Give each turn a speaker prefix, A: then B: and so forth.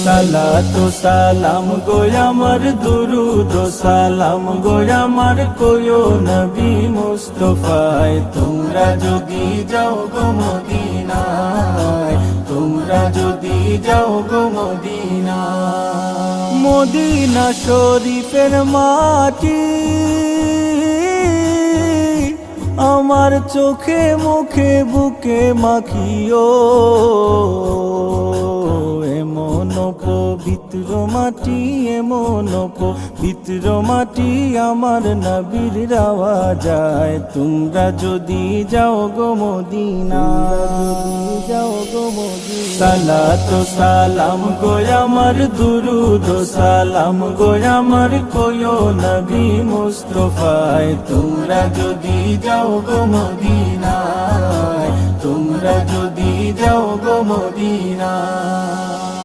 A: সালাতু সালাম গো আমার, দুরুদ ও সালাম গো আমার, কোয়ো নবী মুস্তাফায়। তোমরা যদি যাও গো মদিনায়, তোমরা যদি যাও গো মদিনায়। মদিনা শরীফের মাটি আমার চোখে মুখে বুকে মাখিও, এমন পবিত্র মাটি, এমন পবিত্র মাটি আমার নবীর রাওয়া যায়। তোমরা যদি যাও গো মদিনায়, যাও গো মদিনায়। সালাতু সালাম গো আমার, দুরুদ ও সালাম গো আমার, কোয়ো নবী মুস্তাফায়। তোমরা যদি যাও গো মদিনায়, তোমরা যদি যাও গো মদিনায়।